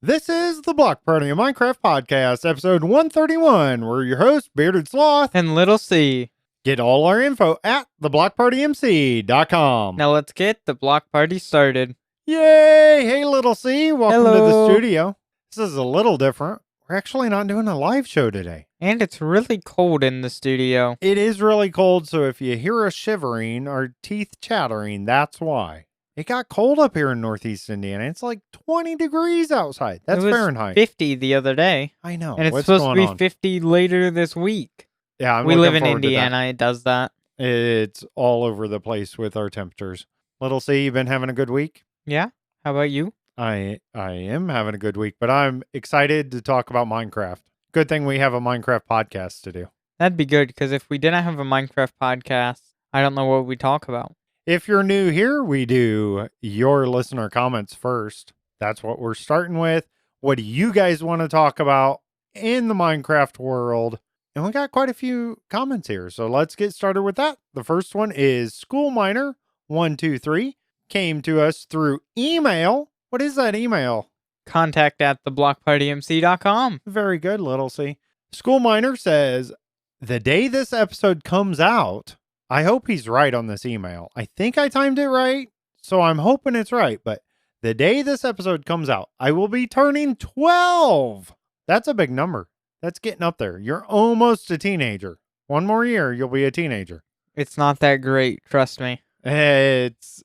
This is the Block Party of Minecraft podcast, episode 131. We're your hosts, Bearded Sloth and Little C. Get all our info at theblockpartymc.com. Now let's get the block party started. Yay! Hey, Little C. Welcome to the Hello. studio. This is a little different. We're actually not doing a live show today. And it's really cold in the studio. It is really cold, so if you hear us shivering or teeth chattering, that's why. It got cold up here in Northeast Indiana. It's like 20 degrees outside. That's it was Fahrenheit. 50 the other day. I know. And it's What's supposed to going be on? 50 later this week. Yeah, we live in forward to that. Indiana. It does that. It's all over the place with our temperatures. Little C, you been having a good week? Yeah? How about you? I am having a good week, but I'm excited to talk about Minecraft. Good thing we have a Minecraft podcast to do. That'd be good, because if we didn't have a Minecraft podcast, I don't know what we'd talk about. If you're new here, we do your listener comments first. That's what we're starting with. What do you guys want to talk about in the Minecraft world? And we got quite a few comments here, so let's get started with that. The first one is School Miner 123 came to us through email. What is that email? Contact at theblockpartymc.com. Very good, Little C. School Miner says, the day this episode comes out, I hope he's right on this email. I think I timed it right, so I'm hoping it's right. But the day this episode comes out, I will be turning 12. That's a big number. That's getting up there. You're almost a teenager. One more year, you'll be a teenager. It's not that great, trust me. It's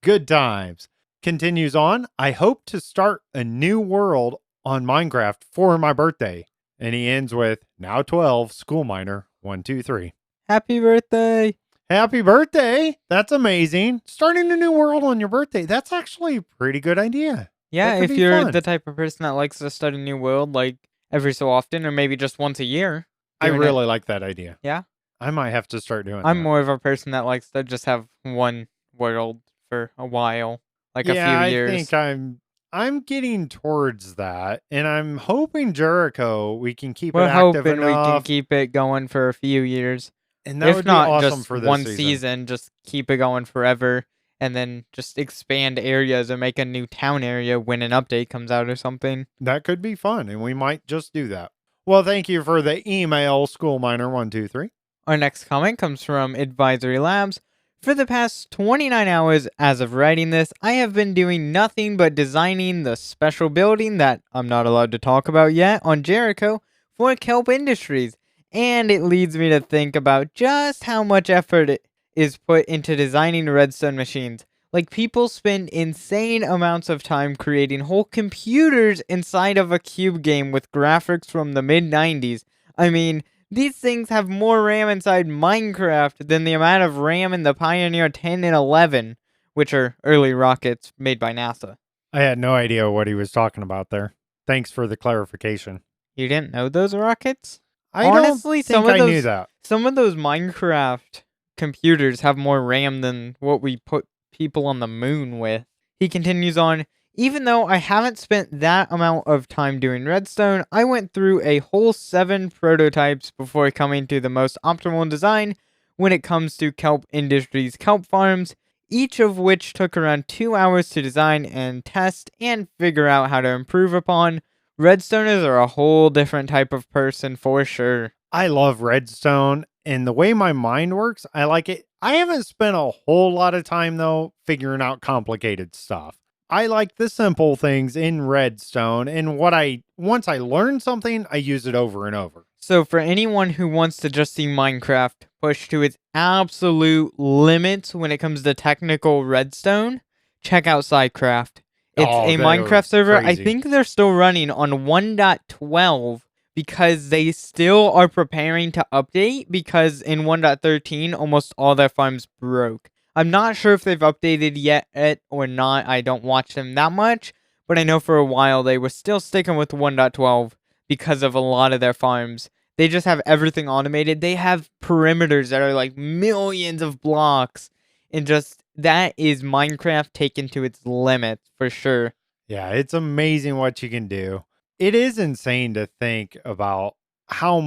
good times. Continues on, I hope to start a new world on Minecraft for my birthday. And he ends with, now 12, School Miner 123. Happy birthday! Happy birthday! That's amazing. Starting a new world on your birthday. That's actually a pretty good idea. Yeah, That could if be you're fun. the type of person that likes to start a new world, like every so often, or maybe just once a year. I doing it. really like that idea. Yeah? I might have to start doing that. I'm more of a person that likes to just have one world for a while, like a few years. I think I'm getting towards that, and I'm hoping Jericho, we can keep We're it active hoping enough. we can keep it going for a few years. And that If would not be awesome just for this one season. just keep it going forever, and then just expand areas or make a new town area when an update comes out or something. That could be fun, and we might just do that. Well, thank you for the email, SchoolMiner123. Our next comment comes from Advisory Labs. For the past 29 hours as of writing this, I have been doing nothing but designing the special building that I'm not allowed to talk about yet on Jericho for Kelp Industries. And it leads me to think about just how much effort it is put into designing redstone machines. Like, people spend insane amounts of time creating whole computers inside of a cube game with graphics from the mid-90s. I mean, these things have more RAM inside Minecraft than the amount of RAM in the Pioneer 10 and 11, which are early rockets made by NASA. I had no idea what he was talking about there. Thanks for the clarification. You didn't know those rockets? Honestly, some I of those knew that. Some of those Minecraft computers have more RAM than what we put people on the moon with. He continues on, even though I haven't spent that amount of time doing redstone, I went through a whole 7 prototypes before coming to the most optimal design when it comes to Kelp Industries kelp farms, each of which took around 2 hours to design and test and figure out how to improve upon. Redstoners are a whole different type of person for sure. I love redstone, and the way my mind works, I like it. I haven't spent a whole lot of time, though, figuring out complicated stuff. I like the simple things in redstone, and once I learn something, I use it over and over. So for anyone who wants to just see Minecraft pushed to its absolute limits when it comes to technical redstone, check out SideCraft. It's a Minecraft server. I think they're still running on 1.12 because they still are preparing to update, because in 1.13 almost all their farms broke. I'm not sure if they've updated yet or not. I don't watch them that much, but I know for a while they were still sticking with 1.12 because of a lot of their farms. They just have everything automated. They have perimeters that are like millions of blocks, and just that is Minecraft taken to its limits for sure. Yeah, it's amazing what you can do. It is insane to think about how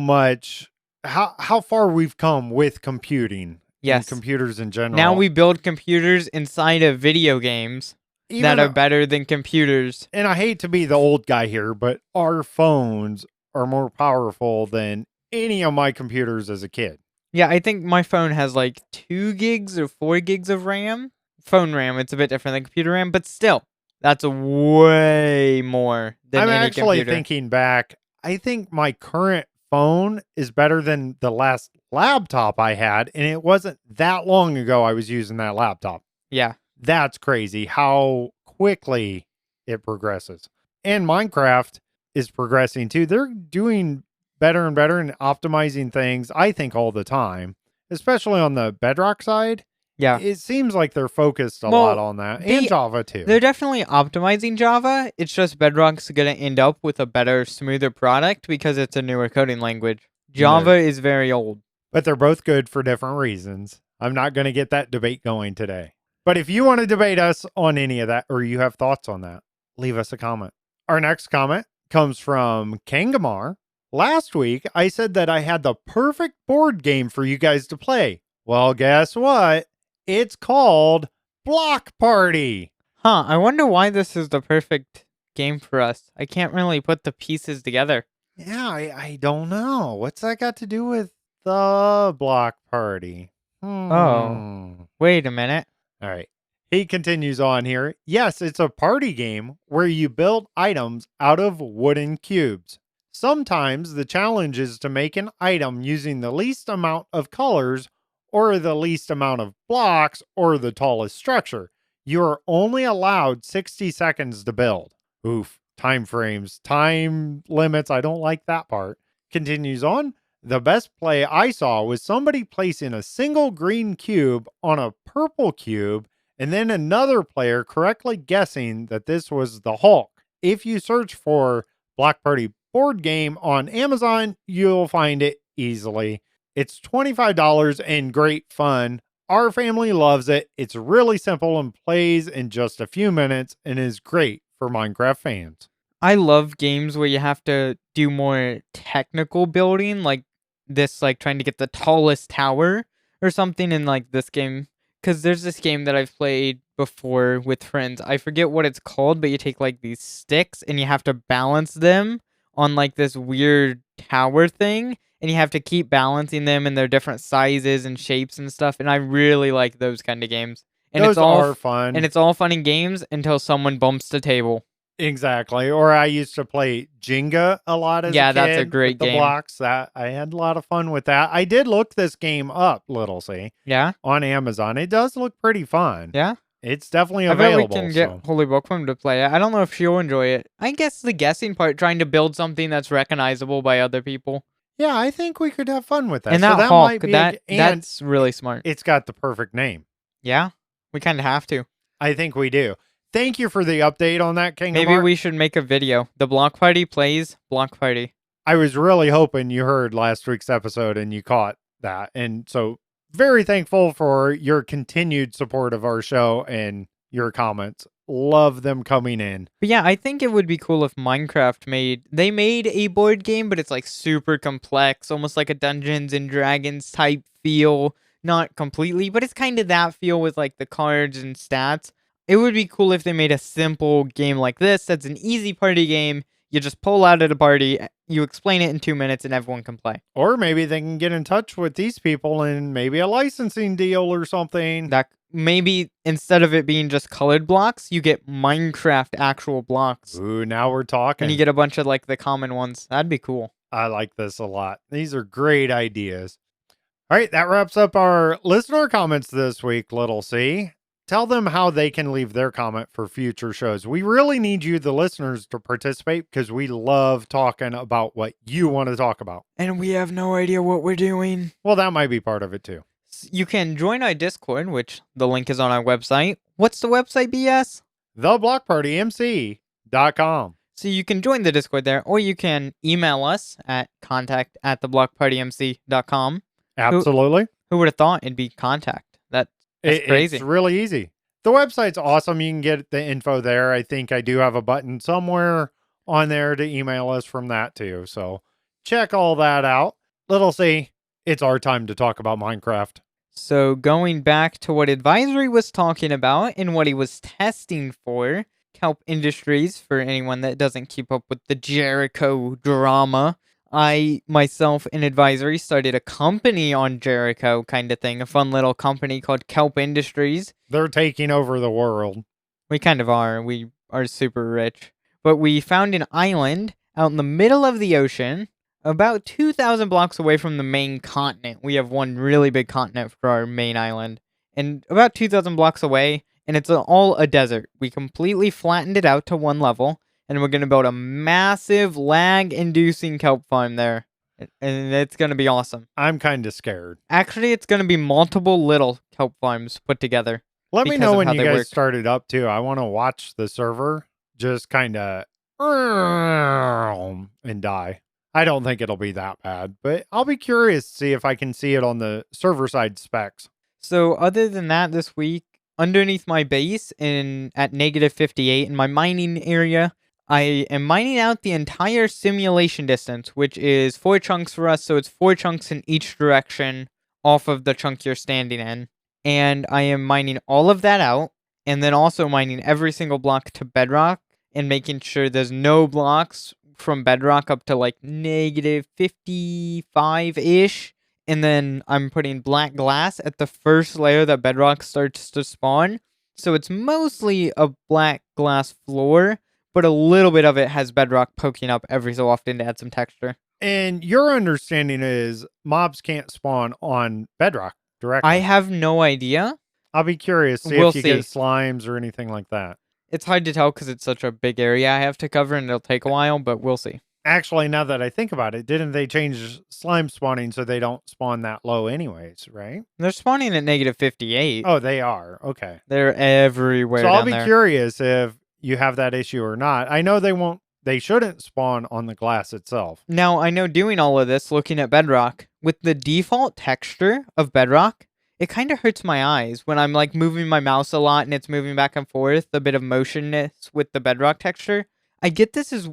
far we've come with computing. Yes. And computers in general. Now we build computers inside of video games. that are better than computers. And I hate to be the old guy here, but our phones are more powerful than any of my computers as a kid. Yeah, I think my phone has like 2 gigs or 4 gigs of RAM. Phone RAM, it's a bit different than computer RAM, but still, that's way more than any computer. I'm actually thinking back. I think my current phone is better than the last laptop I had, and it wasn't that long ago I was using that laptop. Yeah. That's crazy how quickly it progresses. And Minecraft is progressing too. They're doing better and better and optimizing things, I think, all the time, especially on the Bedrock side. Yeah. It seems like they're focused a lot on that. And Java too. They're definitely optimizing Java. It's just Bedrock's going to end up with a better, smoother product because it's a newer coding language. Java is very old. But they're both good for different reasons. I'm not going to get that debate going today. But if you want to debate us on any of that, or you have thoughts on that, leave us a comment. Our next comment comes from Kangamar. Last week, I said that I had the perfect board game for you guys to play. Well, guess what? It's called Block Party. Huh, I wonder why this is the perfect game for us. I can't really put the pieces together. Yeah, I don't know. What's that got to do with the Block Party? Oh, wait a minute. All right. He continues on here. Yes, it's a party game where you build items out of wooden cubes. Sometimes the challenge is to make an item using the least amount of colors or the least amount of blocks or the tallest structure. You are only allowed 60 seconds to build. Oof, time frames, time limits. I don't like that part. Continues on. The best play I saw was somebody placing a single green cube on a purple cube and then another player correctly guessing that this was the Hulk. If you search for Block Party board game on Amazon, you'll find it easily. It's $25 and great fun. Our family loves it. It's really simple and plays in just a few minutes and is great for Minecraft fans. I love games where you have to do more technical building, like this, like trying to get the tallest tower or something in like this game. Because there's this game that I've played before with friends. I forget what it's called, but you take like these sticks and you have to balance them on like this weird tower thing. And you have to keep balancing them in their different sizes and shapes and stuff. And I really like those kind of games. And those are fun. And it's all fun in games until someone bumps the table. Exactly. Or I used to play Jenga a lot as a kid. Yeah, that's a great game. The blocks. That I had a lot of fun with that. I did look this game up, Little C. Yeah? On Amazon. It does look pretty fun. Yeah? It's definitely available. I bet we can get HolyBookworm to play it. I don't know if she'll enjoy it. I guess the guessing part, trying to build something that's recognizable by other people. Yeah, I think we could have fun with that. And so that Hulk, that's really smart. It's got the perfect name. Yeah? We kind of have to. I think we do. Thank you for the update on that, King. Maybe we should make a video. The Block Party plays Block Party. I was really hoping you heard last week's episode and you caught that. And so very thankful for your continued support of our show and your comments. Love them coming in. But yeah, I think it would be cool if Minecraft made a board game, but it's like super complex, almost like a Dungeons and Dragons type feel. Not completely, but it's kind of that feel with like the cards and stats. It would be cool if they made a simple game like this that's an easy party game. You just pull out at a party, you explain it in 2 minutes, and everyone can play. Or maybe they can get in touch with these people and maybe a licensing deal or something. That maybe instead of it being just colored blocks, you get Minecraft actual blocks. Ooh, now we're talking. And you get a bunch of like the common ones. That'd be cool. I like this a lot. These are great ideas. All right, that wraps up our listener comments this week, Little C. Tell them how they can leave their comment for future shows. We really need you, the listeners, to participate because we love talking about what you want to talk about. And we have no idea what we're doing. Well, that might be part of it too. You can join our Discord, which the link is on our website. What's the website, BS? theblockpartymc.com. So you can join the Discord there, or you can email us at contact@theblockpartymc.com. Absolutely. Who would have thought it'd be contact? That's crazy. It's really easy. The website's awesome. You can get the info there. I think I do have a button somewhere on there to email us from that too. So check all that out. Little C, it's our time to talk about Minecraft. So going back to what Advisory was talking about and what he was testing for, Kelp Industries, for anyone that doesn't keep up with the Jericho drama, I, myself, and Advisory started a company on Jericho kind of thing, a fun little company called Kelp Industries. They're taking over the world. We kind of are. We are super rich. But we found an island out in the middle of the ocean, about 2,000 blocks away from the main continent. We have one really big continent for our main island. And about 2,000 blocks away, and it's all a desert. We completely flattened it out to one level, and we're going to build a massive lag-inducing kelp farm there. And it's going to be awesome. I'm kind of scared. Actually, it's going to be multiple little kelp farms put together. Let me know when you guys started up, too. I want to watch the server just kind of and die. I don't think it'll be that bad, but I'll be curious to see if I can see it on the server side specs. So other than that, this week, underneath my base at -58 in my mining area, I am mining out the entire simulation distance, which is 4 chunks for us. So it's 4 chunks in each direction off of the chunk you're standing in. And I am mining all of that out, and then also mining every single block to bedrock and making sure there's no blocks from bedrock up to like -55-ish. And then I'm putting black glass at the first layer that bedrock starts to spawn. So it's mostly a black glass floor, but a little bit of it has bedrock poking up every so often to add some texture. And your understanding is mobs can't spawn on bedrock directly. I have no idea. I'll be curious if you get slimes or anything like that. It's hard to tell because it's such a big area I have to cover, and it'll take a while, but we'll see. Actually, now that I think about it, didn't they change slime spawning so they don't spawn that low anyways, right? They're spawning at -58. Oh, they are. Okay. They're everywhere. So I'll be curious if you have that issue or not. I know they shouldn't spawn on the glass itself. Now, I know doing all of this, looking at bedrock, with the default texture of bedrock, it kind of hurts my eyes when I'm like moving my mouse a lot and it's moving back and forth, a bit of motionness with the bedrock texture. I get this as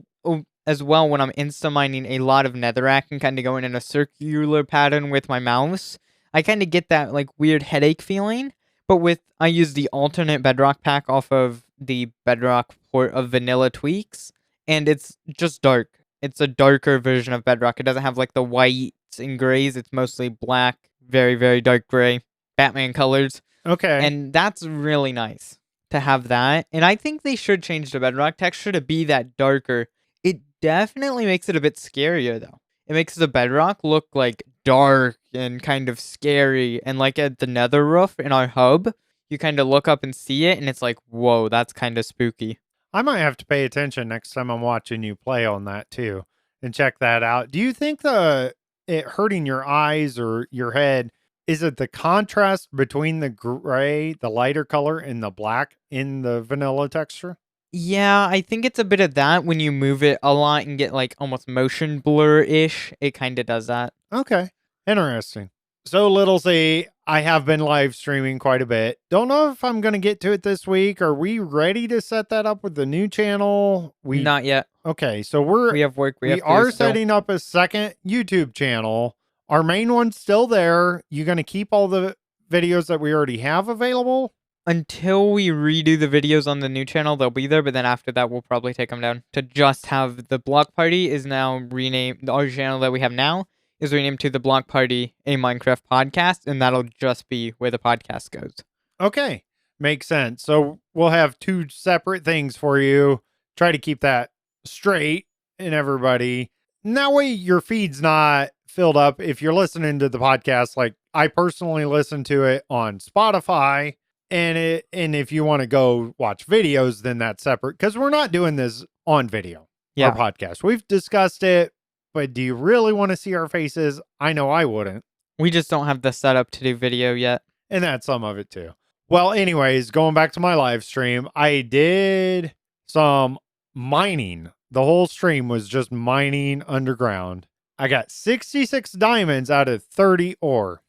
well when I'm insta-mining a lot of netherrack and kind of going in a circular pattern with my mouse. I kind of get that like weird headache feeling, but I use the alternate bedrock pack off of the bedrock port of Vanilla Tweaks, and it's just dark. It's a darker version of bedrock. It doesn't have like the whites and grays. It's mostly black, very, very dark gray, Batman colors. Okay. And that's really nice to have that. And I think they should change the bedrock texture to be that darker. It definitely makes it a bit scarier, though. It makes the bedrock look like dark and kind of scary. And like at the nether roof in our hub, you kind of look up and see it, and it's like, whoa, that's kind of spooky. I might have to pay attention next time I'm watching you play on that, too, and check that out. Do you think it hurting your eyes or your head, is it the contrast between the gray, the lighter color, and the black in the vanilla texture? Yeah, I think it's a bit of that. When you move it a lot and get like almost motion blur-ish, it kind of does that. Okay, interesting. So, Little Z, I have been live streaming quite a bit. Don't know if I'm going to get to it this week. Are we ready to set that up with the new channel? Not yet. Okay, so we have work. We are setting up a second YouTube channel. Our main one's still there. You going to keep all the videos that we already have available? Until we redo the videos on the new channel, they'll be there. But then after that, we'll probably take them down. To just have the Block Party is now renamed. Our channel that we have now is renamed to the Block Party, a Minecraft podcast. And that'll just be where the podcast goes. Okay. Makes sense. So we'll have 2 separate things for you. Try to keep that straight and everybody. And that way your feed's not filled up. If you're listening to the podcast, like I personally listen to it on Spotify, and if you want to go watch videos, then that's separate, because we're not doing this on video. Our podcast. We've discussed it, but do you really want to see our faces? I know I wouldn't. We just don't have the setup to do video yet. And that's some of it too. Well, anyways, going back to my live stream, I did some mining. The whole stream was just mining underground. I got 66 diamonds out of 30 ore.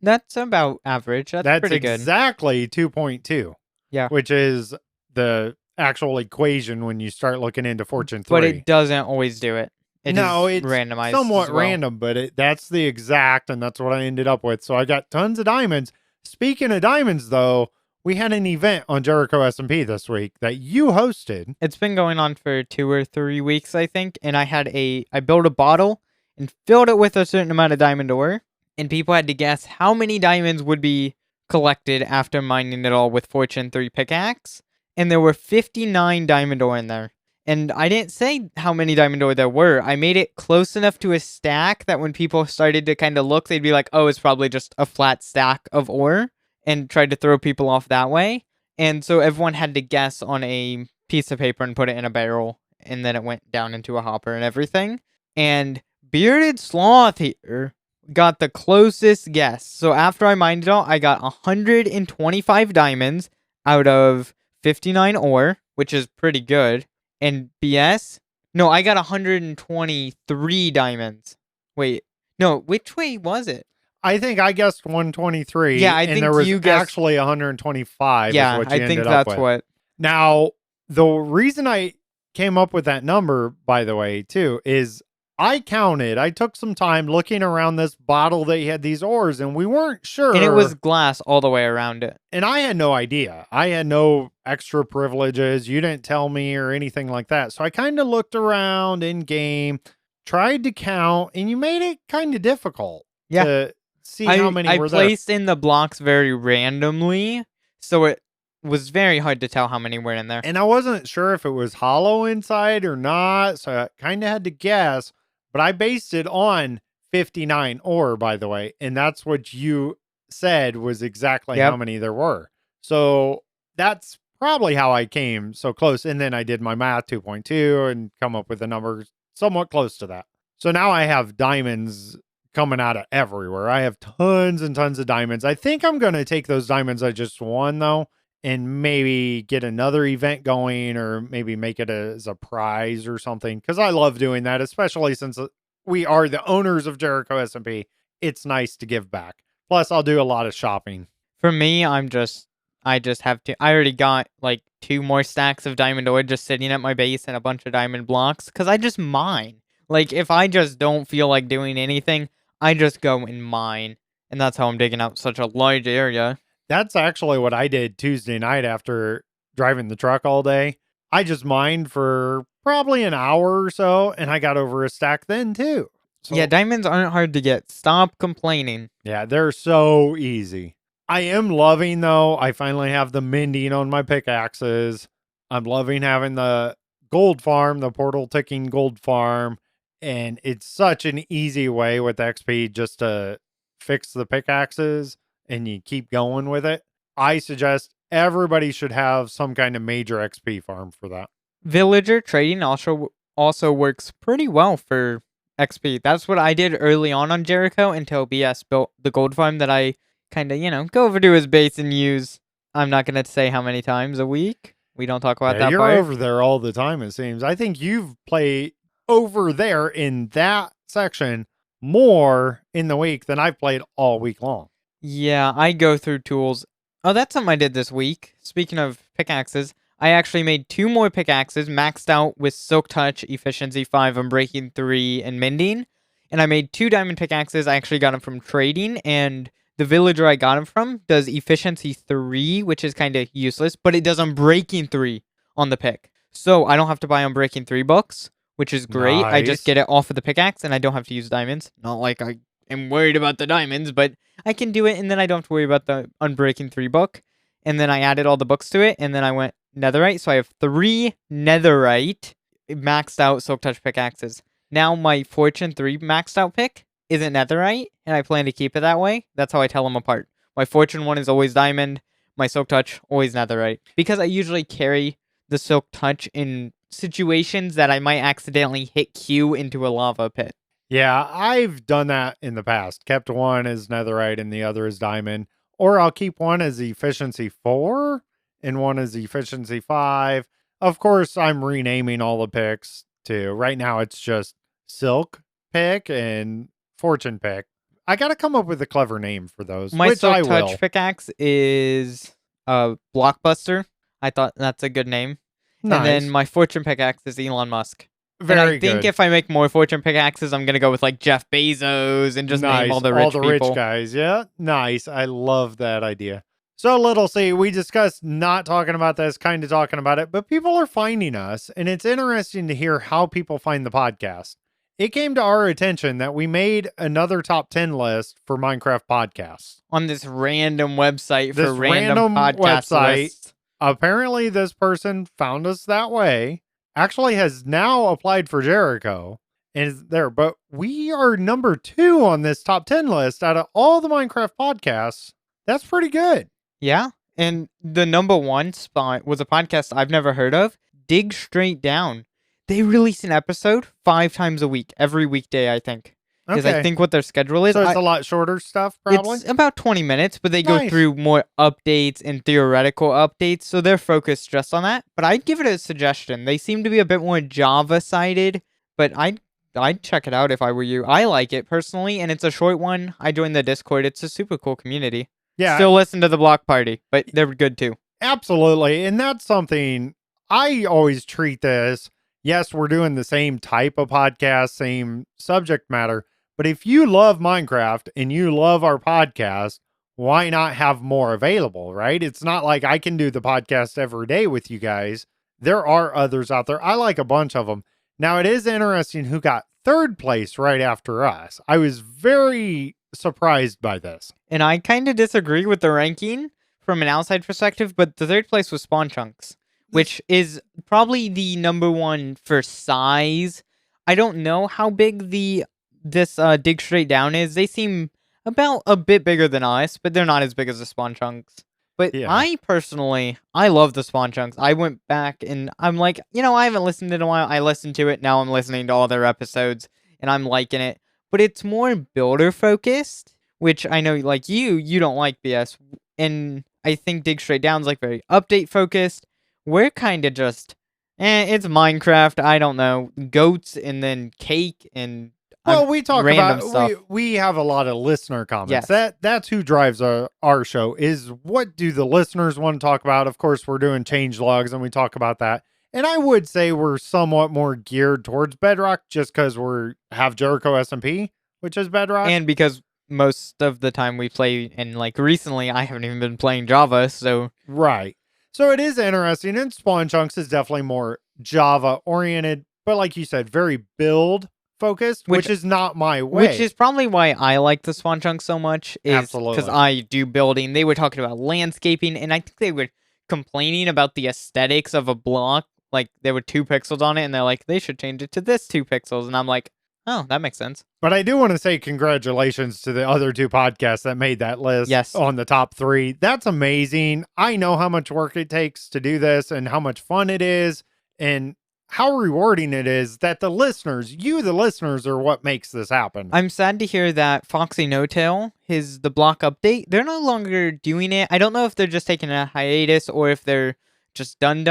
That's about average. That's pretty good. That's exactly 2.2. Yeah. Which is the actual equation when you start looking into Fortune 3. But it doesn't always do it. It No, is it's randomized somewhat as well. random, but that's the exact, and that's what I ended up with. So I got tons of diamonds. Speaking of diamonds, though, we had an event on Jericho SMP this week that you hosted. It's been going on for 2 or 3 weeks, I think, and I built a bottle and filled it with a certain amount of diamond ore, and people had to guess how many diamonds would be collected after mining it all with Fortune 3 pickaxe, and there were 59 diamond ore in there. And I didn't say how many diamond ore there were. I made it close enough to a stack that when people started to kind of look, they'd be like, oh, it's probably just a flat stack of ore, and tried to throw people off that way. And so everyone had to guess on a piece of paper and put it in a barrel, and then it went down into a hopper and everything. And Bearded Sloth here got the closest guess. So after I mined it all, I got 125 diamonds out of 59 ore, which is pretty good. And BS? No, I got 123 diamonds. Wait, no, which way was it? I think I guessed 123. Yeah, I and think there was you guessed actually 125. Yeah, is what you I think ended up that's with. what. Now, the reason I came up with that number, by the way, too, is I counted. I took some time looking around this bottle that had these ores, and we weren't sure. And it was glass all the way around it. And I had no idea. I had no extra privileges. You didn't tell me or anything like that. So I kind of looked around in game, tried to count, and you made it kind of difficult to see how many were there. I placed in the blocks very randomly, so it was very hard to tell how many were in there. And I wasn't sure if it was hollow inside or not, so I kind of had to guess. But I based it on 59 ore, by the way, and that's what you said was exactly how many there were. So that's probably how I came so close. And then I did my math 2.2 and come up with a number somewhat close to that. So now I have diamonds coming out of everywhere. I have tons and tons of diamonds. I think I'm going to take those diamonds I just won, though, and maybe get another event going, or maybe make it as a prize or something, because I love doing that, especially since we are the owners of Jericho SMP. It's nice to give back. Plus, I'll do a lot of shopping. For me, I just have to. I already got like 2 more stacks of diamond ore just sitting at my base and a bunch of diamond blocks, because I just mine. Like, if I just don't feel like doing anything, I just go and mine. And that's how I'm digging out such a large area. That's actually what I did Tuesday night after driving the truck all day. I just mined for probably an hour or so, and I got over a stack then too. So, yeah, diamonds aren't hard to get. Stop complaining. Yeah, they're so easy. I am loving, though, I finally have the mending on my pickaxes. I'm loving having the gold farm, the portal ticking gold farm, and it's such an easy way with XP just to fix the pickaxes, and you keep going with it. I suggest everybody should have some kind of major XP farm for that. Villager trading also works pretty well for XP. That's what I did early on Jericho until BS built the gold farm that I kind of, go over to his base and use. I'm not going to say how many times a week. We don't talk about that you're part. Over there all the time, it seems. I think you've played over there in that section more in the week than I've played all week long. Yeah, I go through tools. Oh, that's something I did this week. Speaking of pickaxes, I actually made 2 more pickaxes, maxed out with Silk Touch, Efficiency 5, Unbreaking 3, and Mending. And I made 2 diamond pickaxes. I actually got them from trading, and the villager I got them from does Efficiency 3, which is kind of useless, but it does Unbreaking 3 on the pick. So I don't have to buy Unbreaking 3 books, which is great. Nice. I just get it off of the pickaxe, and I don't have to use diamonds. Not like I am worried about the diamonds, but I can do it, and then I don't have to worry about the Unbreaking 3 book. And then I added all the books to it, and then I went netherite. So I have 3 netherite maxed out Silk Touch pickaxes. Now my Fortune 3 maxed out pick isn't netherite, and I plan to keep it that way. That's how I tell them apart. My Fortune 1 is always diamond. My Silk Touch, always netherite. Because I usually carry the Silk Touch in situations that I might accidentally hit Q into a lava pit. Yeah, I've done that in the past. Kept one as netherite and the other as diamond. Or I'll keep one as efficiency 4 and one as efficiency 5. Of course, I'm renaming all the picks too. Right now, it's just Silk pick and Fortune pick. I got to come up with a clever name for those. My Silk Touch will. pickaxe is Blockbuster. I thought that's a good name. Nice. And then my Fortune pickaxe is Elon Musk. Very and I think good. if I make more fortune pickaxes, I'm going to go with like Jeff Bezos and just name all the rich people. Rich guys. Yeah. Nice. I love that idea. So, Little C, we discussed not talking about this, kind of talking about it, but people are finding us, and it's interesting to hear how people find the podcast. It came to our attention that we made another top 10 list for Minecraft podcasts. On this random website for random podcast website. lists. Apparently, this person found us that way, actually has now applied for Jericho, and is there. But we are number 2 on this top 10 list out of all the Minecraft podcasts. That's pretty good. Yeah, and the number 1 spot was a podcast I've never heard of, Dig Straight Down. They release an episode 5 times a week, every weekday, I think. Because I think what their schedule is. So it's a lot shorter stuff, probably? It's about 20 minutes, but they go through more updates and theoretical updates, so they're focused just on that. But I'd give it a suggestion. They seem to be a bit more Java-sided, but I'd check it out if I were you. I like it, personally, and it's a short one. I joined the Discord. It's a super cool community. Yeah. Still listen to the Block Party, but they're good too. Absolutely. And that's something I always treat this. Yes, we're doing the same type of podcast, same subject matter. But if you love Minecraft and you love our podcast, why not have more available, right? It's not like I can do the podcast every day with you guys. There are others out there. I like a bunch of them. Now, it is interesting who got 3rd place right after us. I was very surprised by this. And I kind of disagree with the ranking from an outside perspective, but the 3rd place was Spawn Chunks, which is probably the number 1 for size. I don't know how big this Dig Straight Down is. They seem about a bit bigger than us, but they're not as big as the Spawn Chunks. But yeah. I love the Spawn Chunks. I went back and I'm like, I haven't listened in a while. I listened to it. Now I'm listening to all their episodes and I'm liking it. But it's more builder focused, which I know like you don't like BS. And I think Dig Straight Down's like very update focused. We're kind of just, it's Minecraft. I don't know. Goats and then cake and well, we talk about stuff. We have a lot of listener comments. Yes. That's who drives our show is what do the listeners want to talk about? Of course, we're doing changelogs and we talk about that. And I would say we're somewhat more geared towards Bedrock just because we have Jericho SMP, which is Bedrock. And because most of the time we play, and like recently I haven't even been playing Java, so. Right. So it is interesting. And Spawn Chunks is definitely more Java oriented, but like you said, very build focused, which is not my way. Which is probably why I like the Spawn Chunks so much, is because I do building. They were talking about landscaping, and I think they were complaining about the aesthetics of a block. Like, there were 2 pixels on it, and they're like, they should change it to this 2 pixels. And I'm like, oh, that makes sense. But I do want to say congratulations to the other 2 podcasts that made that list on the top 3. That's amazing. I know how much work it takes to do this and how much fun it is and how rewarding it is that the listeners, the listeners, are what makes this happen. I'm sad to hear that Foxy No Tail, the block update, they're no longer doing it. I don't know if they're just taking a hiatus or if they're just done.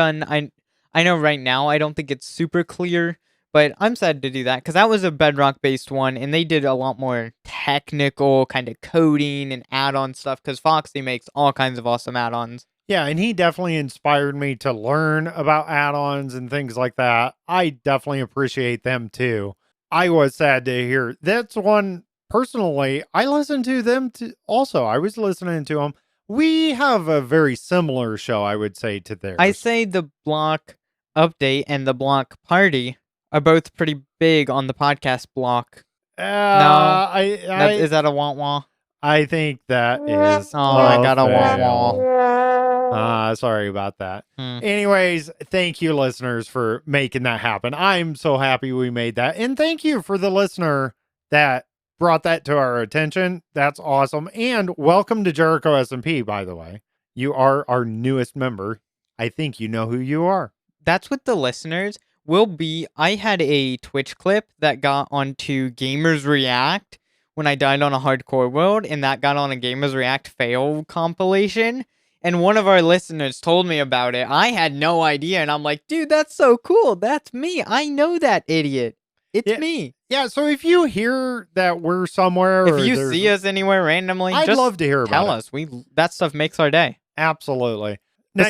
I know right now I don't think it's super clear, but I'm sad to do that because that was a Bedrock-based one, and they did a lot more technical kind of coding and add-on stuff because Foxy makes all kinds of awesome add-ons. Yeah, and he definitely inspired me to learn about add-ons and things like that. I definitely appreciate them too. I was sad to hear. That's one, personally, I listened to them also. I was listening to them. We have a very similar show, I would say, to theirs. I say the block update and the block party are both pretty big on the podcast block. No, is that a wah-wah? I think that is. Oh, I got a wah-wah. Sorry about that. Anyways, thank you, listeners, for making that happen. I'm so happy we made that. And thank you for the listener that brought that to our attention. That's awesome. And welcome to Jericho SMP, by the way. You are our newest member. I think you know who you are. That's what the listeners will be. I had a Twitch clip that got onto Gamers React when I died on a hardcore world, and that got on a Gamers React fail compilation. And one of our listeners told me about it. I had no idea, and I'm like, dude, that's so cool. That's me. I know that idiot. It's me. Yeah, so if you hear that we're somewhere, if you see us anywhere randomly, I'd love to hear about it. Tell us. That stuff makes our day. Absolutely. Now,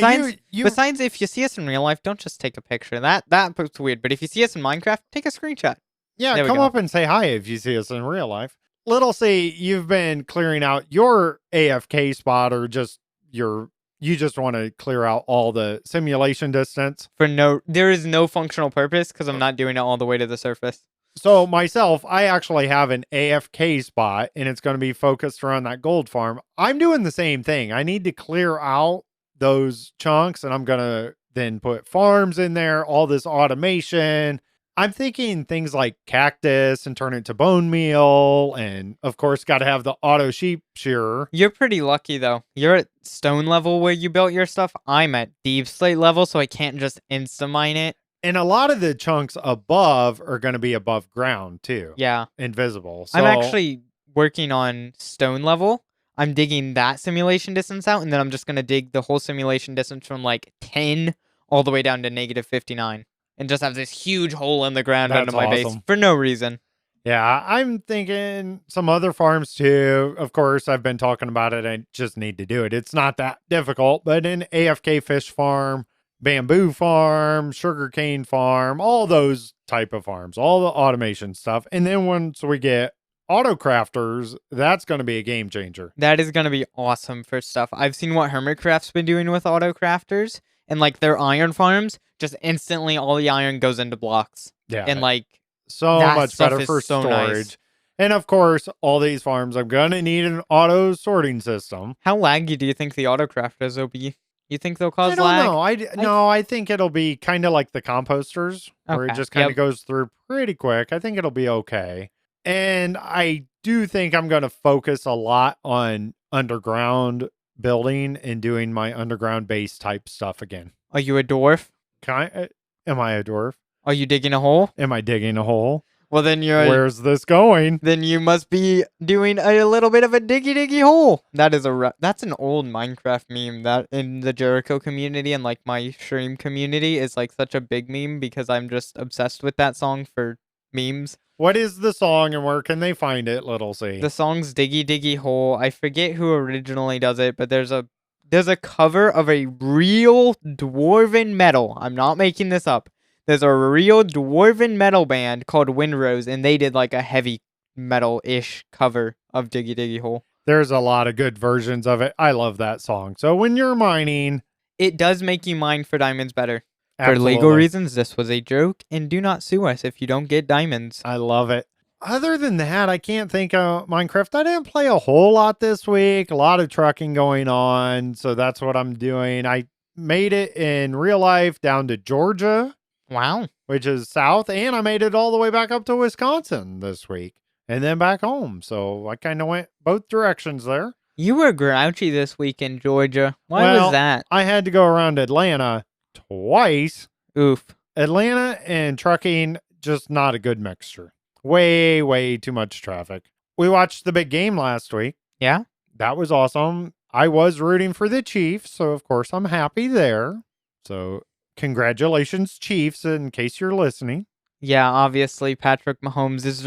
Besides, if you see us in real life, don't just take a picture. That looks weird. But if you see us in Minecraft, take a screenshot. Yeah, come up and say hi if you see us in real life. Little C, you've been clearing out your AFK spot, or just you just want to clear out all the simulation distance? There is no functional purpose because I'm not doing it all the way to the surface. So myself, I actually have an AFK spot, and it's going to be focused around that gold farm. I'm doing the same thing. I need to clear out those chunks, and I'm going to then put farms in there, all this automation. I'm thinking things like cactus and turn it to bone meal. And of course, got to have the auto sheep shearer. You're pretty lucky though. You're at stone level where you built your stuff. I'm at deep slate level, so I can't just insta-mine it. And a lot of the chunks above are going to be above ground too. Yeah. Invisible. So I'm actually working on stone level. I'm digging that simulation distance out, and then I'm just going to dig the whole simulation distance from like 10 all the way down to negative 59. And just have this huge hole in the ground under my base for no reason. Yeah, I'm thinking some other farms too. Of course, I've been talking about it. I just need to do it. It's not that difficult, but an AFK fish farm, bamboo farm, sugarcane farm, all those type of farms, all the automation stuff. And then once we get auto crafters, that's going to be a game changer. That is going to be awesome for stuff. I've seen what Hermitcraft's been doing with auto crafters, and like their iron farms, just instantly all the iron goes into blocks. Yeah. And like so much better for storage. Nice. And of course, all these farms, I'm going to need an auto sorting system. How laggy do you think the auto crafters will be? You think they'll cause lag? I think it'll be kind of like the composters, where it just kind of goes through pretty quick. I think it'll be okay. And I do think I'm going to focus a lot on underground building and doing my underground base type stuff again. Are you a dwarf? Am I a dwarf? Are you digging a hole? Am I digging a hole? Well, then where's this going? Then you must be doing a little bit of a diggy hole. That's an old Minecraft meme that in the Jericho community and like my stream community is like such a big meme because I'm just obsessed with that song for memes. What is the song and where can they find it, Little C? The song's Diggy Hole. I forget who originally does it, but there's a cover of a real dwarven metal. I'm not making this up. There's a real dwarven metal band called Windrose, and they did like a heavy metal-ish cover of Diggy Hole. There's a lot of good versions of it. I love that song. So when you're mining, it does make you mine for diamonds better. Absolutely. For legal reasons, this was a joke, and do not sue us if you don't get diamonds. I love it. Other than that, I can't think of Minecraft. I didn't play a whole lot this week. A lot of trucking going on, so that's what I'm doing. I made it in real life down to Georgia. Wow. Which is south, and I made it all the way back up to Wisconsin this week, and then back home. So I kind of went both directions there. You were grouchy this week in Georgia. Why was that? I had to go around Atlanta twice. Oof. Atlanta and trucking, just not a good mixture. Way, way too much traffic. We watched the big game last week. Yeah? That was awesome. I was rooting for the Chiefs, so of course I'm happy there. So congratulations, Chiefs, in case you're listening. Yeah, obviously Patrick Mahomes is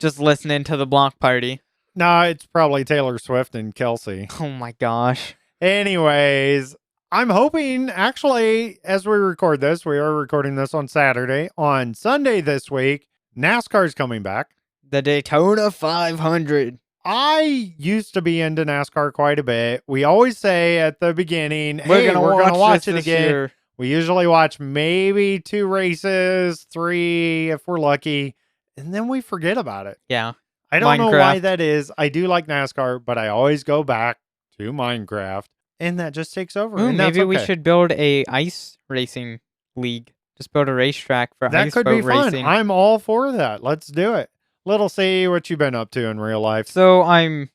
just listening to the block party. Nah, it's probably Taylor Swift and Kelsey. Oh my gosh. Anyways, I'm hoping, actually, as we record this, we are recording this on Saturday. On Sunday this week, NASCAR's coming back. The Daytona 500. I used to be into NASCAR quite a bit. We always say at the beginning, we're going to watch it again. Year. We usually watch maybe 2 races, 3 if we're lucky, and then we forget about it. Yeah. I don't know why that is. I do like NASCAR, but I always go back to Minecraft, and that just takes over. Ooh, maybe we should build a ice racing league. Just build a racetrack for ice boat racing. That could be fun. I'm all for that. Let's do it. Little C, what you been up to in real life? So I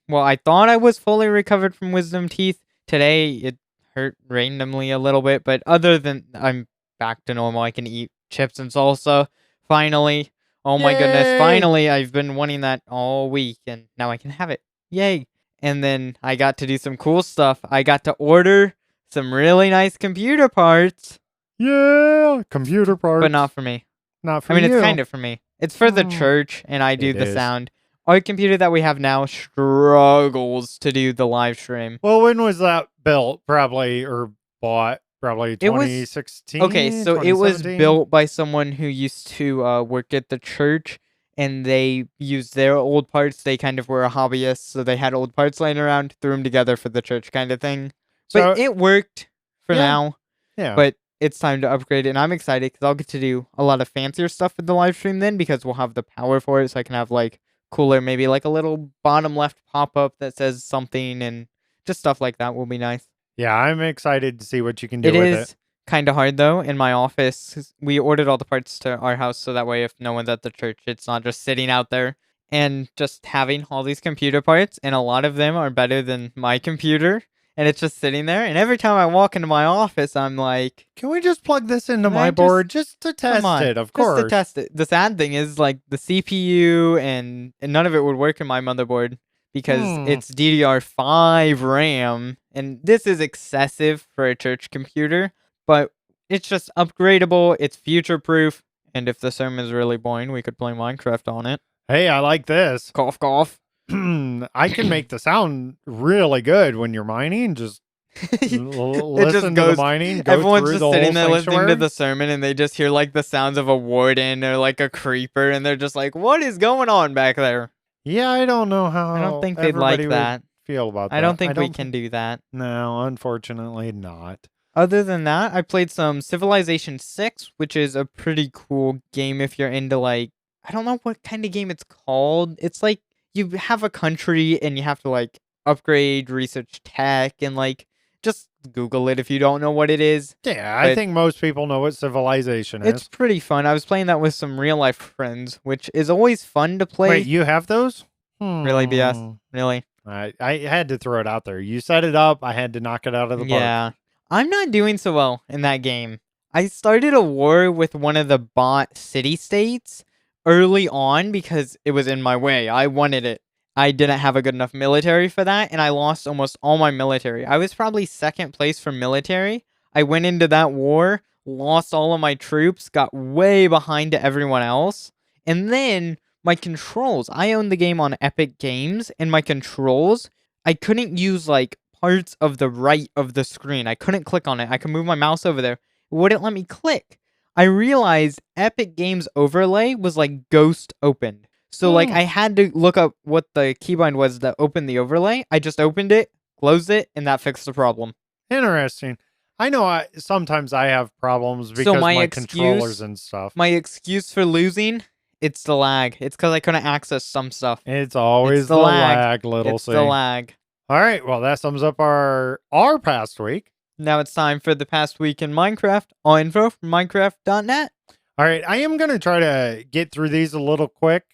thought I was fully recovered from wisdom teeth. Today, it hurt randomly a little bit, but other than I'm back to normal. I can eat chips and salsa. Finally. Oh my goodness. Finally, I've been wanting that all week, and now I can have it. Yay. And then I got to do some cool stuff. I got to order some really nice computer parts. Yeah, computer parts. But not for me. Not for you. It's kind of for me. It's for the church, and I do the sound. Our computer that we have now struggles to do the live stream. Well, when was that built? Probably, or bought probably It was 2016. okay. So it was 2017. built by someone who used to work at the church, and they used their old parts. They kind of were a hobbyist, so they had old parts laying around, threw them together for the church kind of thing. But So it worked for yeah, now. yeah. But it's time to upgrade it, and I'm excited because I'll get to do a lot of fancier stuff with the live stream then, because we'll have the power for it, so I can have like cooler, maybe like a little bottom left pop up that says something, and just stuff like that will be nice. Yeah, I'm excited to see what you can do It with is it. kind of hard though. In my office, we ordered all the parts to our house, so that way if no one's at the church, it's not just sitting out there. And just having all these computer parts, and a lot of them are better than my computer, and it's just sitting there. And every time I walk into my office, I'm like, Can we just plug this into Can my I board just to come test on, it? Of just course. to test it. The sad thing is, like, the CPU and none of it would work in my motherboard because it's DDR5 RAM, and this is excessive for a church computer, but it's just upgradable, it's future-proof, and if the sermon's really boring, we could play Minecraft on it. Hey, I like this. Cough, cough. I can make the sound really good when you're mining. Just listen to the mining. Go Everyone's through just the sitting whole there listening to sanctuary. the sermon, and they just hear like the sounds of a warden or like a creeper, and they're just like, "What is going on back there?" Yeah, I don't know how. I don't think they'd like everybody would that. feel about that. I don't think we can do that. No, unfortunately not. Other than that, I played some Civilization 6, which is a pretty cool game if you're into, like, I don't know what kind of game it's called. It's like you have a country and you have to, like, upgrade, research tech, and, like, just Google it if you don't know what it is. Yeah, I think most people know what Civilization is. It's pretty fun. I was playing that with some real-life friends, which is always fun to play. Wait, you have those? Really, BS? Really? I had to throw it out there. You set it up. I had to knock it out of the park. Yeah. I'm not doing so well in that game. I started a war with one of the bot city-states early on because it was in my way. I wanted it. I didn't have a good enough military for that, and I lost almost all my military. I was probably second place for military. I went into that war, lost all of my troops, got way behind everyone else, and then my controls. I owned the game on Epic Games, and my controls, I couldn't use, like, parts of the right of the screen. I couldn't click on it. I could move my mouse over there. It wouldn't let me click. I realized Epic Games overlay was like ghost opened. So like I had to look up what the keybind was that opened the overlay. I just opened it, closed it, and that fixed the problem. Interesting. I know sometimes I have problems because my controllers and stuff. My excuse for losing, it's the lag. It's because I couldn't access some stuff. It's always the lag, little It's the lag. All right, well, that sums up our past week. Now it's time for the past week in Minecraft. All info from Minecraft.net. All right, I am going to try to get through these a little quick.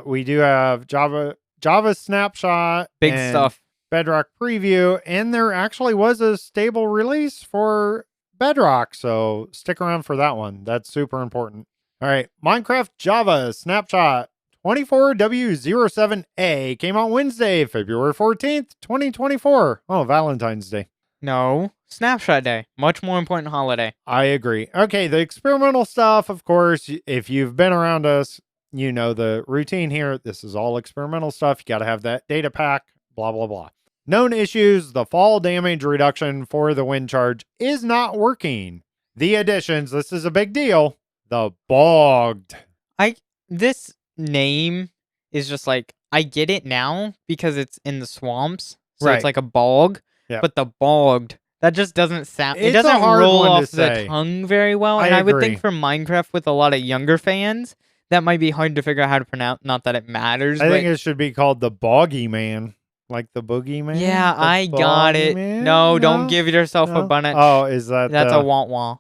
We do have Java snapshot, big stuff, Bedrock preview, and there actually was a stable release for Bedrock, so stick around for that one. That's super important. All right, Minecraft Java snapshot 24W07A came out Wednesday, February 14th, 2024. Oh, Valentine's Day. No, Snapshot Day. Much more important holiday. I agree. Okay, the experimental stuff, of course, if you've been around us, you know the routine here. This is all experimental stuff. You got to have that data pack, blah, blah, blah. Known issues, the fall damage reduction for the wind charge is not working. The additions, this is a big deal. The bogged. This name is just like, I get it now because it's in the swamps. So it's like a bog. Yep. But the bogged, that just doesn't sound, it It's doesn't a hard roll one to off the say. tongue very well. And I would think for Minecraft with a lot of younger fans, that might be hard to figure out how to pronounce. Not that it matters. I think it should be called the Boggy Man. Like the Boogeyman? Yeah, I got it. Man? No, don't give yourself a bunch. Oh, is that That's a wah-wah.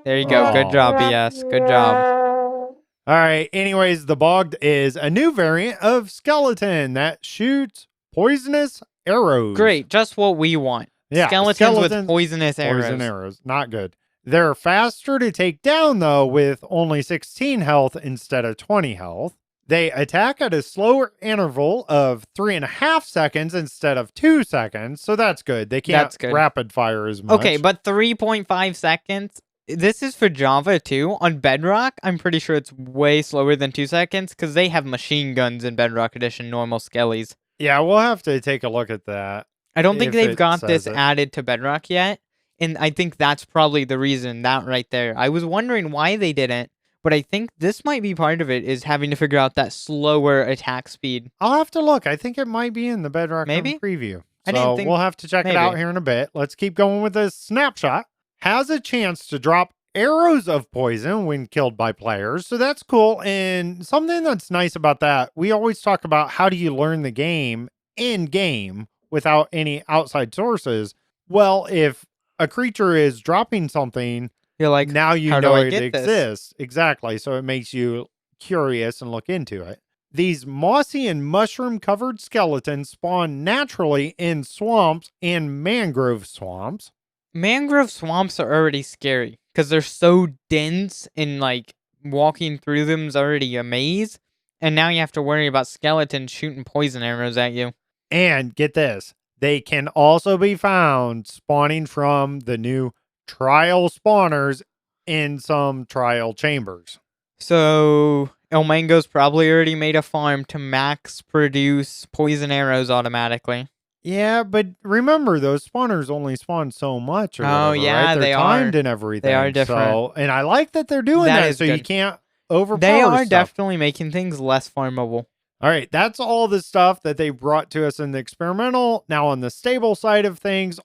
There you go. Good job, BS. Good job. All right. Anyways, the bogged is a new variant of skeleton that shoots poisonous arrows. Great. Just what we want. Yeah, Skeletons with poisonous arrows. Poison arrows. Not good. They're faster to take down, though, with only 16 health instead of 20 health. They attack at a slower interval of 3.5 seconds instead of 2 seconds. So that's good. They can't rapid fire as much. Okay, but 3.5 seconds. This is for Java too. On Bedrock, I'm pretty sure it's way slower than 2 seconds because they have machine guns in Bedrock Edition, normal skellies. Yeah, we'll have to take a look at that. I don't think they've got this added to Bedrock yet. And I think that's probably the reason, that right there. I was wondering why they didn't, but I think this might be part of it, is having to figure out that slower attack speed. I'll have to look. I think it might be in the Bedrock Maybe? preview. I didn't So think. we'll have to check it out Maybe. here in a bit. Let's keep going with this snapshot. Has a chance to drop arrows of poison when killed by players. So that's cool. And something that's nice about that, we always talk about how do you learn the game in game without any outside sources. Well, if a creature is dropping something, You're like, now you how do know I it get this? exists. Exactly. So it makes you curious and look into it. These mossy and mushroom covered skeletons spawn naturally in swamps and mangrove swamps. Mangrove swamps are already scary because they're so dense, and like walking through them is already a maze. And now you have to worry about skeletons shooting poison arrows at you. And get this, they can also be found spawning from the new trial spawners in some trial chambers. So El Mango's probably already made a farm to max produce poison arrows automatically. Yeah, but remember, those spawners only spawn so much or Oh, whatever, yeah, right? They're they timed are. and everything. They are different. So, and I like that they're doing That that, is so you good. can't overpower They are stuff. definitely making things less farmable. All right, that's all the stuff that they brought to us in the experimental. Now on the stable side of things,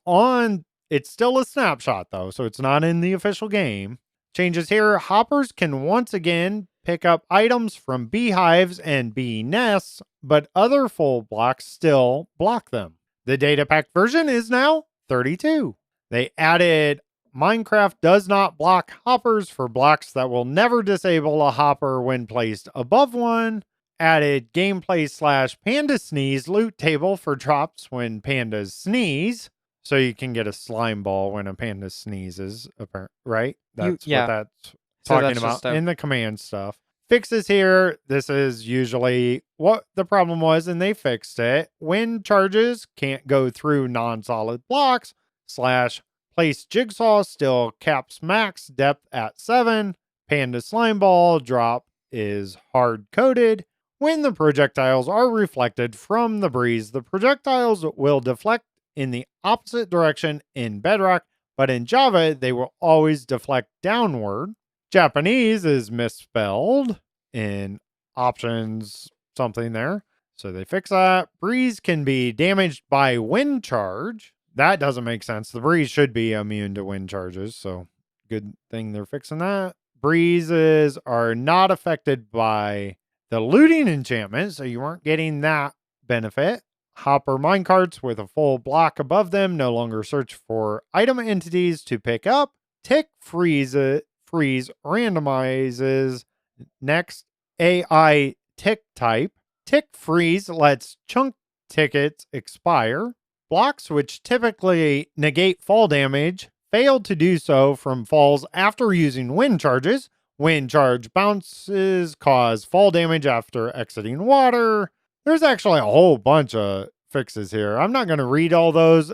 it's still a snapshot though, so it's not in the official game. Changes here, hoppers can once again pick up items from beehives and bee nests, but other full blocks still block them. The data pack version is now 32. They added Minecraft does not block hoppers for blocks that will never disable a hopper when placed above one. Added gameplay / panda sneeze loot table for drops when pandas sneeze. So you can get a slime ball when a panda sneezes, right? That's what that's talking about in the command stuff. Fixes here. This is usually what the problem was, and they fixed it. Wind charges can't go through non-solid blocks / place jigsaw still caps max depth at 7. Panda slime ball drop is hard coded. When the projectiles are reflected from the breeze, the projectiles will deflect in the opposite direction in Bedrock, but in Java, they will always deflect downward. Japanese is misspelled in options something there. So they fix that. Breeze can be damaged by wind charge. That doesn't make sense. The breeze should be immune to wind charges. So good thing they're fixing that. Breezes are not affected by the looting enchantment, so you weren't getting that benefit. Hopper minecarts with a full block above them no longer search for item entities to pick up. Tick freeze randomizes next AI tick type. Tick freeze lets chunk tickets expire. Blocks which typically negate fall damage failed to do so from falls after using wind charges. Wind charge bounces cause fall damage after exiting water. There's actually a whole bunch of fixes here. I'm not going to read all those.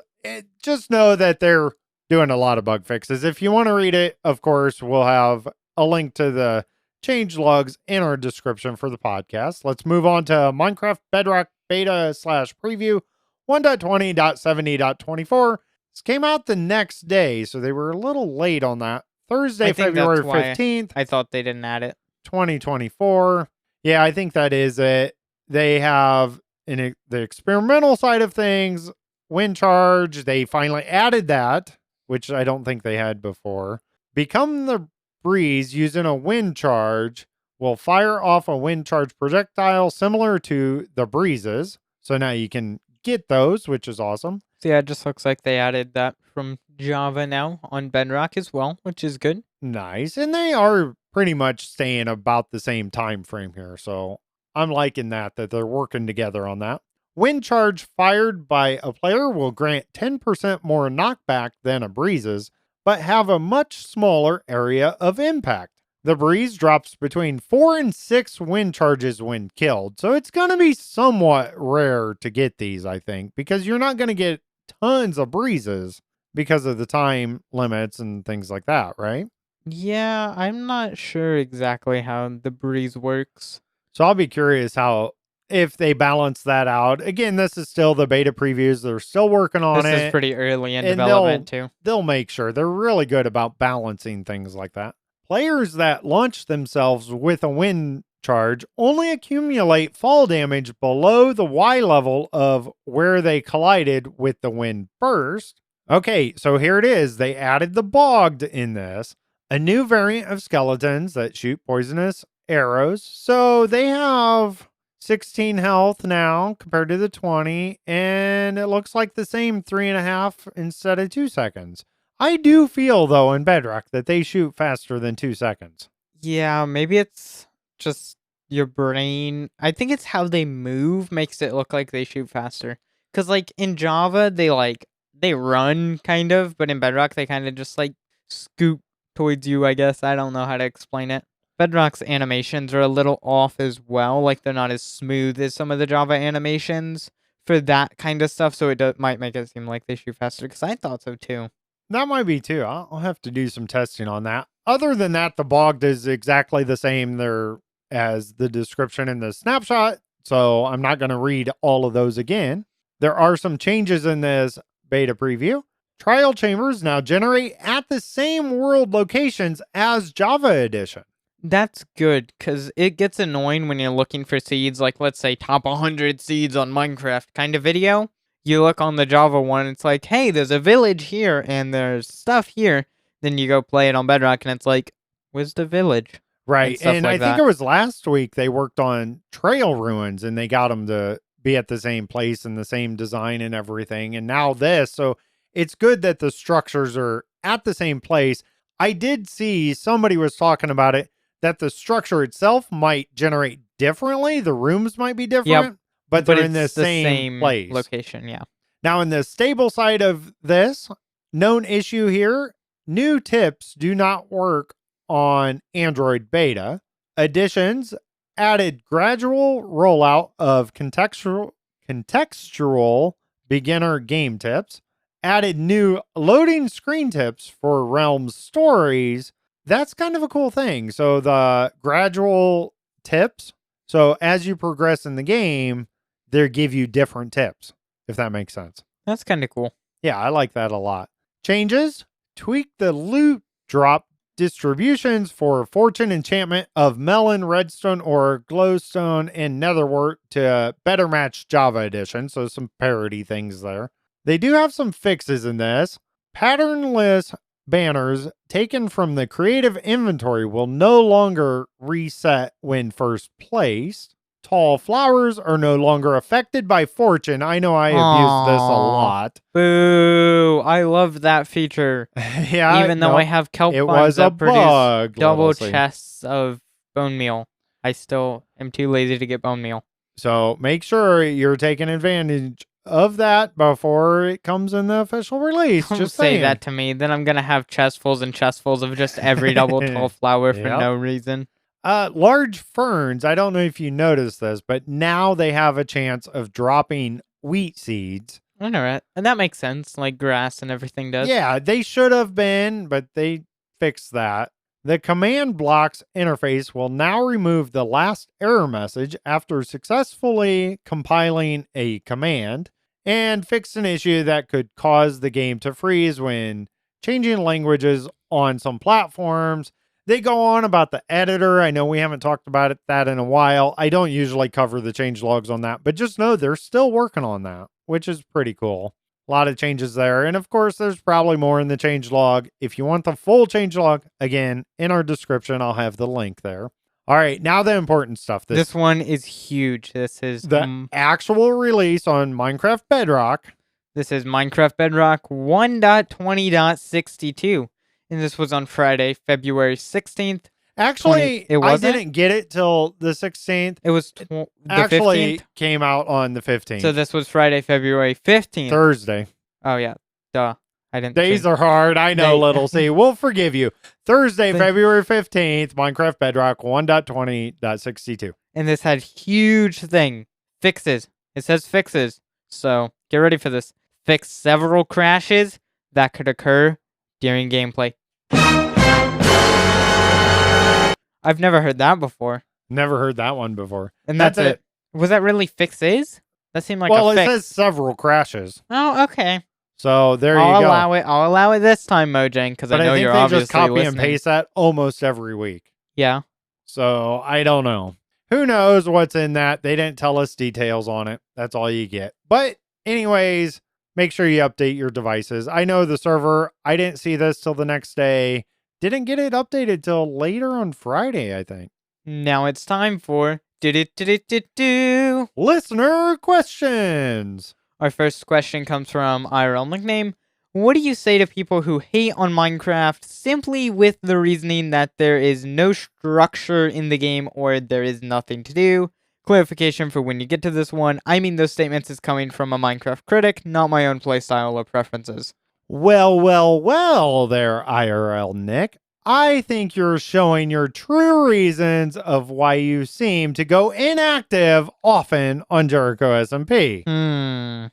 Just know that they're doing a lot of bug fixes. If you want to read it, of course, we'll have a link to the changelogs in our description for the podcast. Let's move on to Minecraft Bedrock beta / preview 1.20.70.24. This came out the next day, so they were a little late on that. Thursday, February 15th. I thought they didn't add it. 2024. Yeah, I think that is it. They have in the experimental side of things, wind charge. They finally added that, which I don't think they had before. Become the breeze using a wind charge will fire off a wind charge projectile similar to the breezes. So now you can get those, which is awesome. So yeah, it just looks like they added that from Java now on Bedrock as well, which is good. Nice. And they are pretty much staying about the same time frame here. So I'm liking that they're working together on that. Wind charge fired by a player will grant 10% more knockback than a breezes, but have a much smaller area of impact. The breeze drops between 4 and 6 wind charges when killed. So it's going to be somewhat rare to get these, I think, because you're not going to get tons of breezes because of the time limits and things like that, right? Yeah, I'm not sure exactly how the breeze works. So I'll be curious how if they balance that out. Again, this is still the beta previews. They're still working on it. This is pretty early in development, too. They'll make sure. They're really good about balancing things like that. Players that launch themselves with a wind charge only accumulate fall damage below the Y level of where they collided with the wind burst. Okay, so here it is. They added the bogged in this, a new variant of skeletons that shoot poisonous arrows. So they have 16 health now compared to the 20, and it looks like the same 3.5 instead of 2 seconds. I do feel, though, in Bedrock that they shoot faster than 2 seconds. Yeah, maybe it's just your brain. I think it's how they move makes it look like they shoot faster. Because, like, in Java, they run, kind of, but in Bedrock, they kind of just, like, scoop towards you, I guess. I don't know how to explain it. Bedrock's animations are a little off as well. Like, they're not as smooth as some of the Java animations for that kind of stuff, so it might make it seem like they shoot faster, because I thought so, too. That might be, too. I'll have to do some testing on that. Other than that, the bogged is exactly the same there as the description in the snapshot, so I'm not going to read all of those again. There are some changes in this beta preview. Trial chambers now generate at the same world locations as Java Edition. That's good, because it gets annoying when you're looking for seeds, like, let's say, top 100 seeds on Minecraft kind of video. You look on the Java one, it's like, hey, there's a village here, and there's stuff here. Then you go play it on Bedrock, and it's like, where's the village? Right, and I think it was last week they worked on trail ruins, and they got them to be at the same place and the same design and everything, and now this, so it's good that the structures are at the same place. I did see somebody was talking about it, that the structure itself might generate differently. The rooms might be different, but they're in the same place. Location, yeah. Now, in the stable side of this, known issue here, new tips do not work on Android beta. Additions added gradual rollout of contextual beginner game tips, added new loading screen tips for Realms stories. That's kind of a cool thing. So the gradual tips, so as you progress in the game, they give you different tips, if that makes sense. That's kind of cool. Yeah, I like that a lot. Changes, tweak the loot drop distributions for fortune enchantment of melon, redstone, or glowstone, and netherwort to better match Java Edition. So some parody things there. They do have some fixes in this. Patternless banners taken from the creative inventory will no longer reset when first placed. Tall flowers are no longer affected by fortune. I know I have used this a lot. Boo! I love that feature. Yeah, even though I have kelp it was a bug. Double chests of bone meal. I still am too lazy to get bone meal. So make sure you're taking advantage of that before it comes in the official release. Don't just say saying. that to me. Then I'm gonna have chestfuls and chestfuls of just every double tall flower for no reason. Large ferns, I don't know if you noticed this, but now they have a chance of dropping wheat seeds. I know, right? And that makes sense, like grass and everything does. Yeah, they should have been, but they fixed that. The command blocks interface will now remove the last error message after successfully compiling a command and fix an issue that could cause the game to freeze when changing languages on some platforms. They go on about the editor. I know we haven't talked about that in a while. I don't usually cover the changelogs on that, but just know they're still working on that, which is pretty cool. A lot of changes there. And of course, there's probably more in the changelog. If you want the full changelog, again, in our description, I'll have the link there. All right, now the important stuff. This one is huge. This is the actual release on Minecraft Bedrock. This is Minecraft Bedrock 1.20.62. And this was on Friday, February 16th. Actually, I didn't get it till the 16th. It was the actually 15th? Came out on the 15th. So this was Friday, February 15th. Thursday. Oh, yeah. Duh. I didn't. Days are hard. I know, Little C. We'll forgive you. Thursday, February 15th, Minecraft Bedrock 1.20.62. And this had huge fixes. It says fixes. So get ready for this. Fix several crashes that could occur during gameplay. I've never heard that before. Never heard that one before. And that's it. Was that really fixes? That seemed like well, a fix. Well, it says several crashes. Oh, okay. So there you go. I'll allow it this time, Mojang, because I know you're obviously just copy listening. and paste that almost every week. Yeah. So I don't know. Who knows what's in that? They didn't tell us details on it. That's all you get. But anyways, make sure you update your devices. I know the server, I didn't see this till the next day. Didn't get it updated till later on Friday, I think. Now it's time for listener questions. Our first question comes from IRL nickname. What do you say to people who hate on Minecraft simply with the reasoning that there is no structure in the game or there is nothing to do? Clarification for when you get to this one. I mean, those statements is coming from a Minecraft critic, not my own playstyle or preferences. Well, there, IRL Nick. I think you're showing your true reasons of why you seem to go inactive often on Jericho SMP.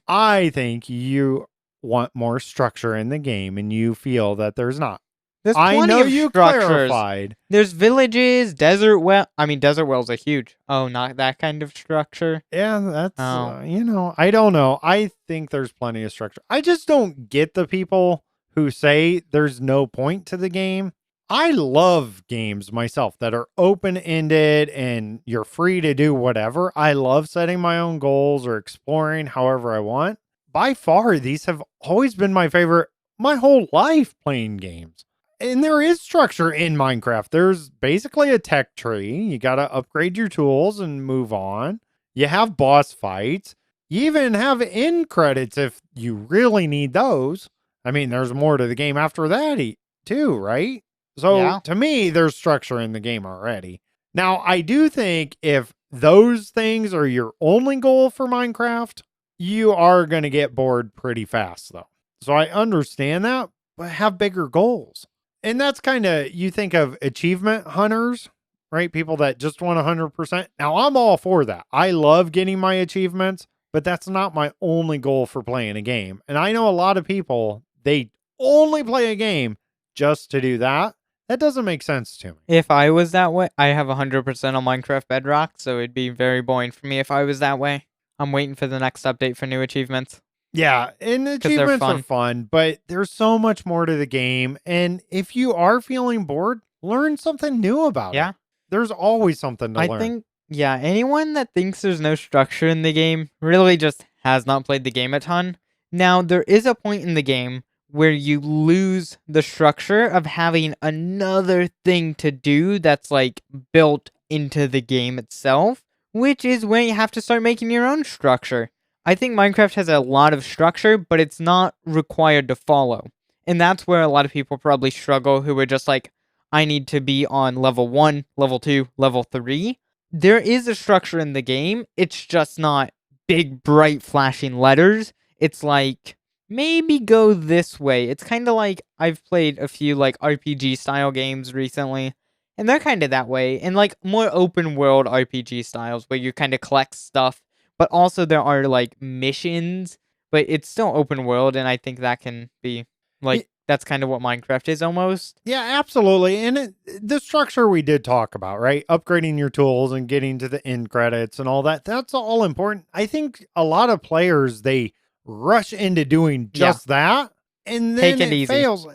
I think you want more structure in the game and you feel that there's not. There's plenty of you structures. Clarified. There's villages, desert well. I mean, desert wells are huge. Oh, not that kind of structure. Yeah, that's, I don't know. I think there's plenty of structure. I just don't get the people who say there's no point to the game. I love games myself that are open-ended and you're free to do whatever. I love setting my own goals or exploring however I want. By far, these have always been my favorite my whole life playing games. And there is structure in Minecraft. There's basically a tech tree. You got to upgrade your tools and move on. You have boss fights. You even have end credits if you really need those. I mean, there's more to the game after that too, right? So to me, there's structure in the game already. Now, I do think if those things are your only goal for Minecraft, you are going to get bored pretty fast, though. So I understand that, but have bigger goals. And that's kind of, you think of achievement hunters, right? People that just want 100%. Now, I'm all for that. I love getting my achievements, but that's not my only goal for playing a game. And I know a lot of people, they only play a game just to do that. That doesn't make sense to me. If I was that way, I have 100% on Minecraft Bedrock, so it'd be very boring for me if I was that way. I'm waiting for the next update for new achievements. Yeah, and achievements are fun, but there's so much more to the game. And if you are feeling bored, learn something new about it. There's always something to learn. I think, anyone that thinks there's no structure in the game really just has not played the game a ton. Now, there is a point in the game where you lose the structure of having another thing to do that's like built into the game itself, which is when you have to start making your own structure. I think Minecraft has a lot of structure, but it's not required to follow. And that's where a lot of people probably struggle who are just like, I need to be on level 1, level 2, level 3. There is a structure in the game. It's just not big, bright, flashing letters. It's like, maybe go this way. It's kind of like I've played a few like RPG style games recently, and they're kind of that way. And like more open world RPG styles where you kind of collect stuff, but also there are like missions, but it's still open world. And I think that can be like, that's kind of what Minecraft is almost. Yeah, absolutely. And the structure we did talk about, right? Upgrading your tools and getting to the end credits and all that. That's all important. I think a lot of players, they rush into doing just that, and then it fails.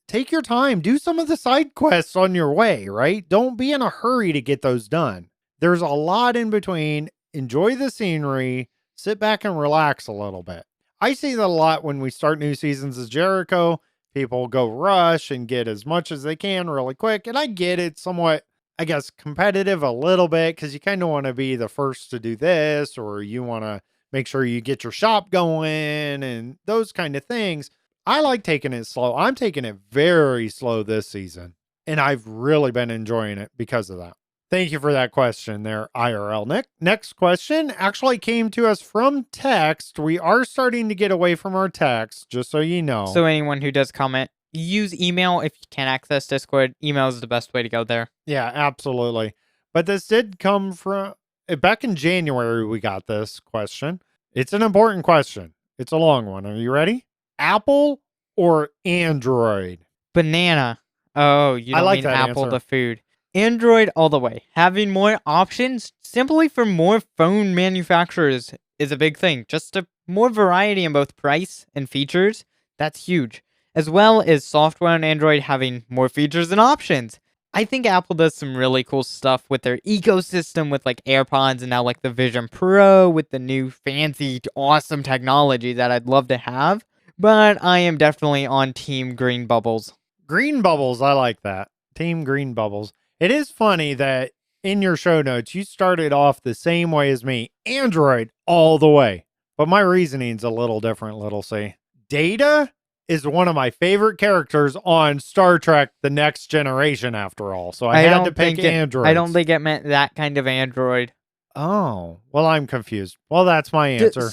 Take your time. Do some of the side quests on your way, right? Don't be in a hurry to get those done. There's a lot in between. Enjoy the scenery. Sit back and relax a little bit. I see that a lot when we start new seasons as Jericho. People go rush and get as much as they can really quick. And I get it somewhat, I guess, competitive a little bit because you kind of want to be the first to do this, or you want to make sure you get your shop going and those kind of things. I like taking it slow. I'm taking it very slow this season, and I've really been enjoying it because of that. Thank you for that question there, IRL Nick. Next question actually came to us from text. We are starting to get away from our text, just so you know. So anyone who does comment, use email if you can't access Discord. Email is the best way to go there. Yeah, absolutely. But this did come from, back in January, we got this question. It's an important question. It's a long one. Are you ready? Apple or Android? Banana. Oh, you don't like mean that apple answer. the food. Android all the way. Having more options simply for more phone manufacturers is a big thing. Just more variety in both price and features. That's huge. As well as software on Android having more features and options. I think Apple does some really cool stuff with their ecosystem with like AirPods and now like the Vision Pro with the new fancy, awesome technology that I'd love to have. But I am definitely on Team Green Bubbles. Green Bubbles, I like that. Team Green Bubbles. It is funny that in your show notes, you started off the same way as me, Android all the way. But my reasoning's a little different, Little C. Data is one of my favorite characters on Star Trek The Next Generation, after all. So I had to pick Android. I don't think it meant that kind of Android. Oh, well, I'm confused. Well, that's my answer.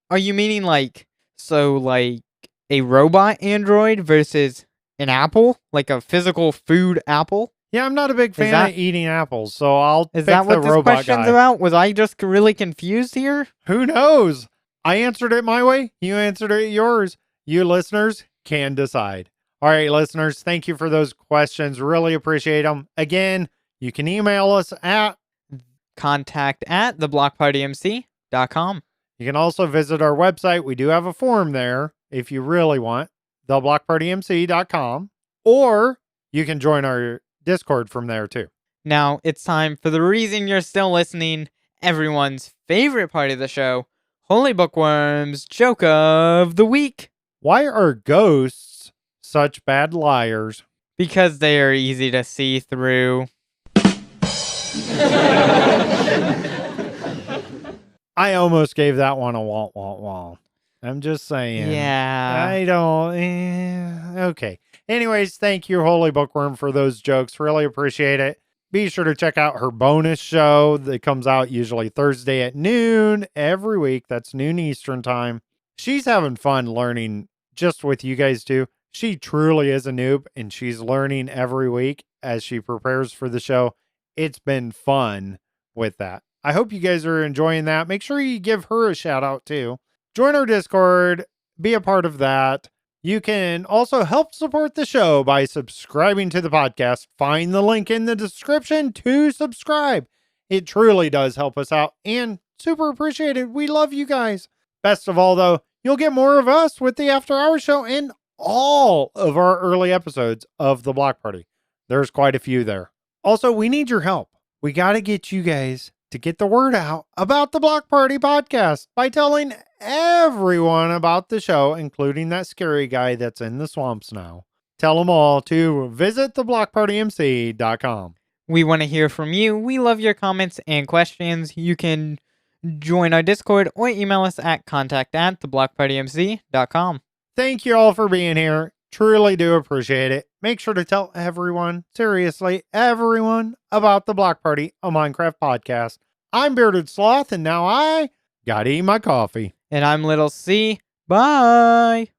Are you meaning like a robot Android versus an apple? Like a physical food apple? Yeah, I'm not a big fan of eating apples, so I'll pick the robot guy. Is that what this question's about? Was I just really confused here? Who knows? I answered it my way. You answered it yours. You listeners can decide. All right, listeners, thank you for those questions. Really appreciate them. Again, you can email us at contact@theblockpartymc.com. You can also visit our website. We do have a form there if you really want, theblockpartymc.com, or you can join our Discord from there too. Now it's time for the reason you're still listening, everyone's favorite part of the show, HolyBookworm's Joke of the Week. Why are ghosts such bad liars? Because they are easy to see through. I almost gave that one a wah. I'm just saying. Yeah. I don't. Okay. Anyways, thank you, HolyBookworm, for those jokes. Really appreciate it. Be sure to check out her bonus show that comes out usually Thursday at noon every week. That's noon Eastern time. She's having fun learning just with you guys too. She truly is a noob, and she's learning every week as she prepares for the show. It's been fun with that. I hope you guys are enjoying that. Make sure you give her a shout out too. Join our Discord. Be a part of that. You can also help support the show by subscribing to the podcast. Find the link in the description to subscribe. It truly does help us out and super appreciated. We love you guys. Best of all, though, you'll get more of us with the After Hours show and all of our early episodes of the Block Party. There's quite a few there. Also, we need your help. We got to get you guys to get the word out about the Block Party podcast by telling everyone about the show, including that scary guy that's in the swamps now. Tell them all to visit theblockpartymc.com. We want to hear from you. We love your comments and questions. You can join our Discord or email us at contact@theblockpartymc.com. Thank you all for being here. Truly do appreciate it. Make sure to tell everyone, seriously, everyone, about the Block Party, a Minecraft podcast. I'm Bearded Sloth, and now I gotta eat my coffee. And I'm Little C. Bye.